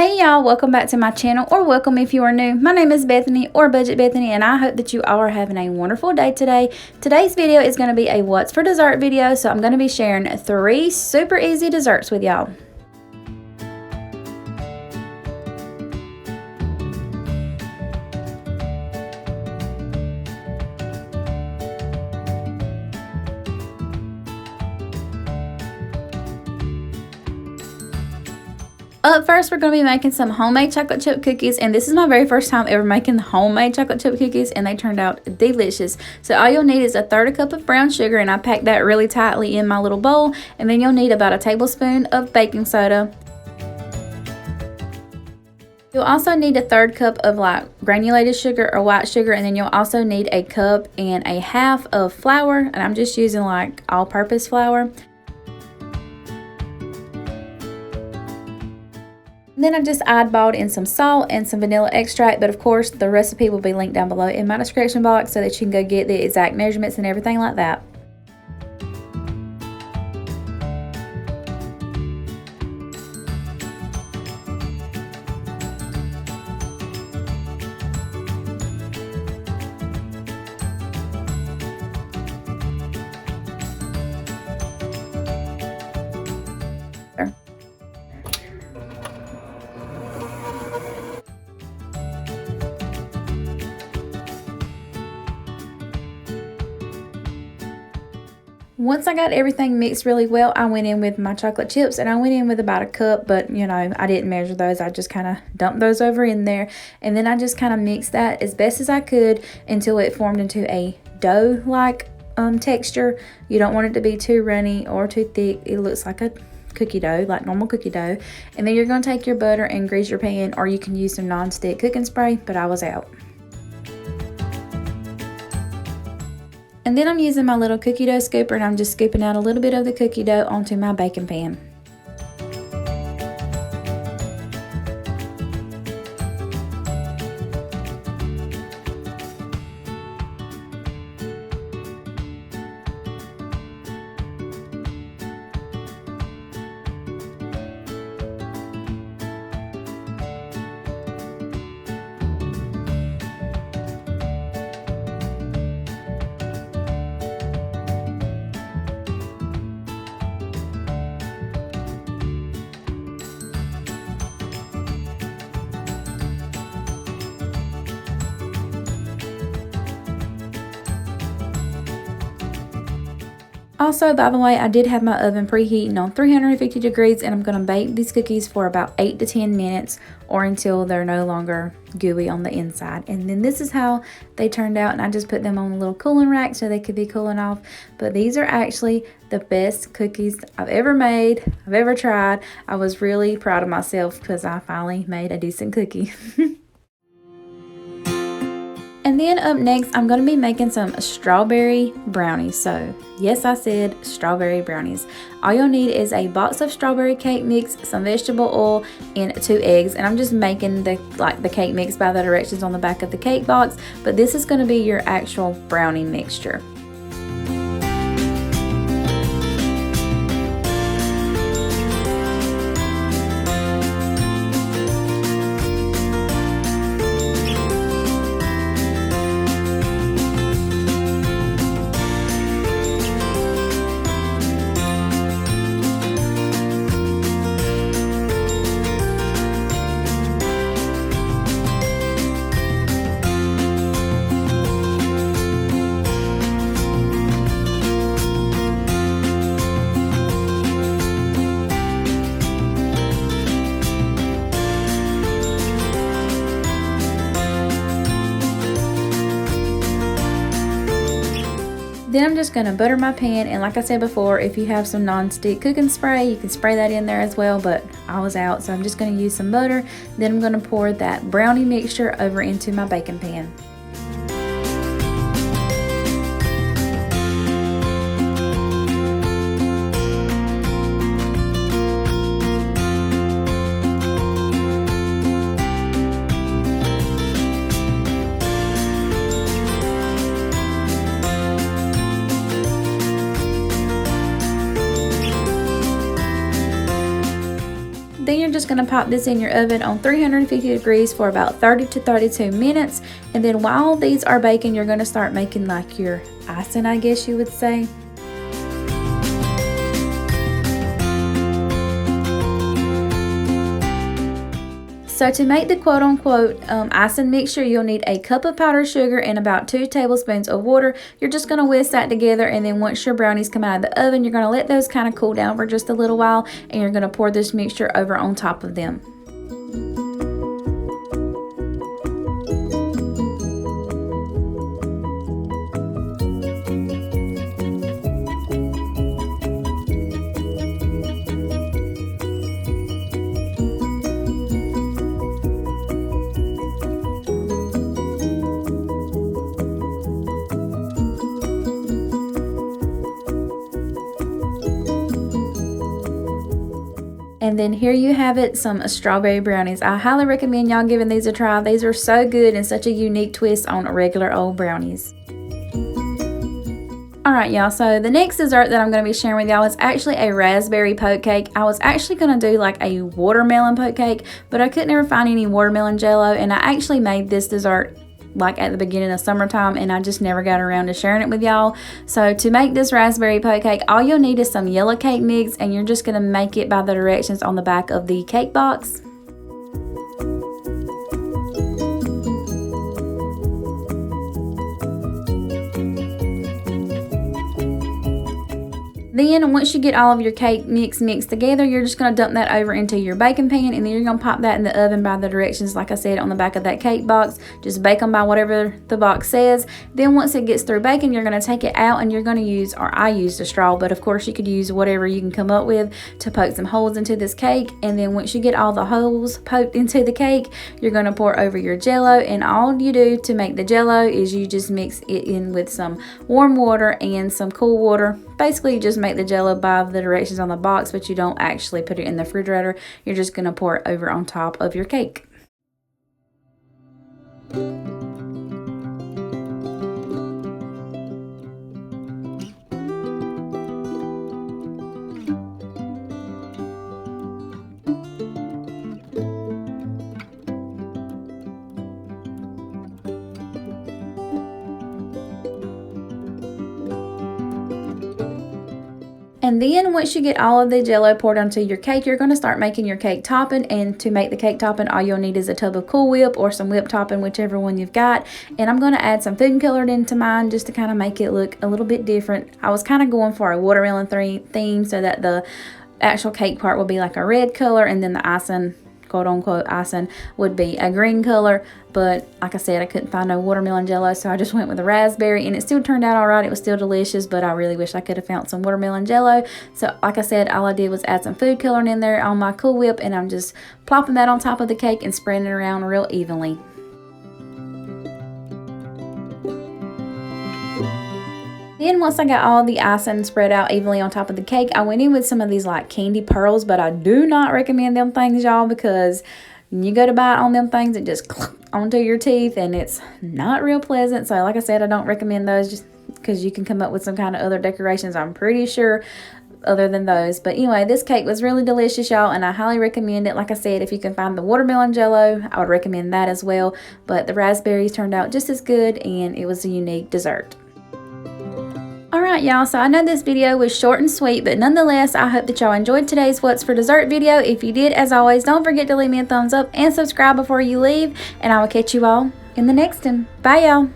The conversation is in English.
Hey y'all, welcome back to my channel, or welcome if you are new. My name is Bethany, or Budget Bethany, and I hope that you all are having a wonderful day today. Today's video is going to be a what's for dessert video, so I'm going to be sharing 3 super easy desserts with y'all. Up first, we're going to be making some homemade chocolate chip cookies, and this is my very first time ever making homemade chocolate chip cookies, and they turned out delicious. So all you'll need is a 1/3 cup of brown sugar, and I packed that really tightly in my little bowl, and then you'll need about a tablespoon of baking soda. You'll also need a 1/3 cup of like granulated sugar or white sugar, and then you'll also need a 1.5 cups of flour, and I'm just using like all-purpose flour. Then I just eyeballed in some salt and some vanilla extract, but of course the recipe will be linked down below in my description box so that you can go get the exact measurements and everything like that. Once I got everything mixed really well, I went in with my chocolate chips, and I went in with about a cup, but you know, I didn't measure those. I just kind of dumped those over in there, and then I just kind of mixed that as best as I could until it formed into a dough-like texture. You don't want it to be too runny or too thick. It looks like a cookie dough, like normal cookie dough. And then you're going to take your butter and grease your pan, or you can use some non-stick cooking spray, but I was out. And then I'm using my little cookie dough scooper, and I'm just scooping out a little bit of the cookie dough onto my baking pan. Also, by the way, I did have my oven preheating on 350 degrees, and I'm going to bake these cookies for about 8 to 10 minutes or until they're no longer gooey on the inside. And then this is how they turned out, and I just put them on a little cooling rack so they could be cooling off. But these are actually the best cookies I've ever made, I've ever tried. I was really proud of myself because I finally made a decent cookie. And then up next, I'm going to be making some strawberry brownies. So yes, I said strawberry brownies. All you'll need is a box of strawberry cake mix, some vegetable oil, and 2 eggs. And I'm just making the cake mix by the directions on the back of the cake box. But this is going to be your actual brownie mixture. Then I'm just going to butter my pan, and like I said before, if you have some non-stick cooking spray, you can spray that in there as well, but I was out, so I'm just going to use some butter. Then I'm going to pour that brownie mixture over into my baking pan. going to pop this in your oven on 350 degrees for about 30 to 32 minutes. And then while these are baking, you're going to start making like your icing, I guess you would say. So to make the quote-unquote icing mixture, you'll need a cup of powdered sugar and about 2 tablespoons of water. You're just going to whisk that together, and then once your brownies come out of the oven, you're going to let those kind of cool down for just a little while, and you're going to pour this mixture over on top of them. And then here you have it, some strawberry brownies. I highly recommend y'all giving these a try. These are so good and such a unique twist on regular old brownies. Alright y'all, so the next dessert that I'm going to be sharing with y'all is actually a raspberry poke cake. I was actually going to do like a watermelon poke cake, but I couldn't ever find any watermelon jello, and I actually made this dessert like at the beginning of summertime, and I just never got around to sharing it with y'all. So to make this raspberry poke cake, all you'll need is some yellow cake mix, and you're just going to make it by the directions on the back of the cake box. Then once you get all of your cake mix mixed together, you're just going to dump that over into your baking pan, and then you're going to pop that in the oven by the directions like I said on the back of that cake box. Just bake them by whatever the box says. Then once it gets through baking, you're going to take it out, and you're going to use, or I used a straw, but of course you could use whatever you can come up with to poke some holes into this cake. And then once you get all the holes poked into the cake, you're going to pour over your jello, and all you do to make the jello is you just mix it in with some warm water and some cool water. Basically you just make the jello by the directions on the box, but you don't actually put it in the refrigerator. You're just going to pour it over on top of your cake. And then once you get all of the jello poured onto your cake, you're going to start making your cake topping. And to make the cake topping, all you'll need is a tub of Cool Whip or some whipped topping, whichever one you've got. And I'm going to add some food colored into mine just to kind of make it look a little bit different. I was kind of going for a watermelon theme so that the actual cake part will be like a red color, and then the icing, quote unquote icing, would be a green color. But like I said, I couldn't find no watermelon jello, so I just went with the raspberry, and it still turned out all right. It was still delicious, but I really wish I could have found some watermelon jello. So like I said, all I did was add some food coloring in there on my Cool Whip, and I'm just plopping that on top of the cake and spreading it around real evenly. Then once I got all the icing spread out evenly on top of the cake, I went in with some of these like candy pearls, but I do not recommend them things, y'all, because when you go to bite on them things, it just onto your teeth, and it's not real pleasant. So like I said, I don't recommend those, just because you can come up with some kind of other decorations, I'm pretty sure, other than those. But anyway, this cake was really delicious, y'all, and I highly recommend it. Like I said, if you can find the watermelon jello, I would recommend that as well. But the raspberries turned out just as good, and it was a unique dessert. Alright y'all, so I know this video was short and sweet, but nonetheless, I hope that y'all enjoyed today's What's for Dessert video. If you did, as always, don't forget to leave me a thumbs up and subscribe before you leave, and I will catch you all in the next one. Bye y'all!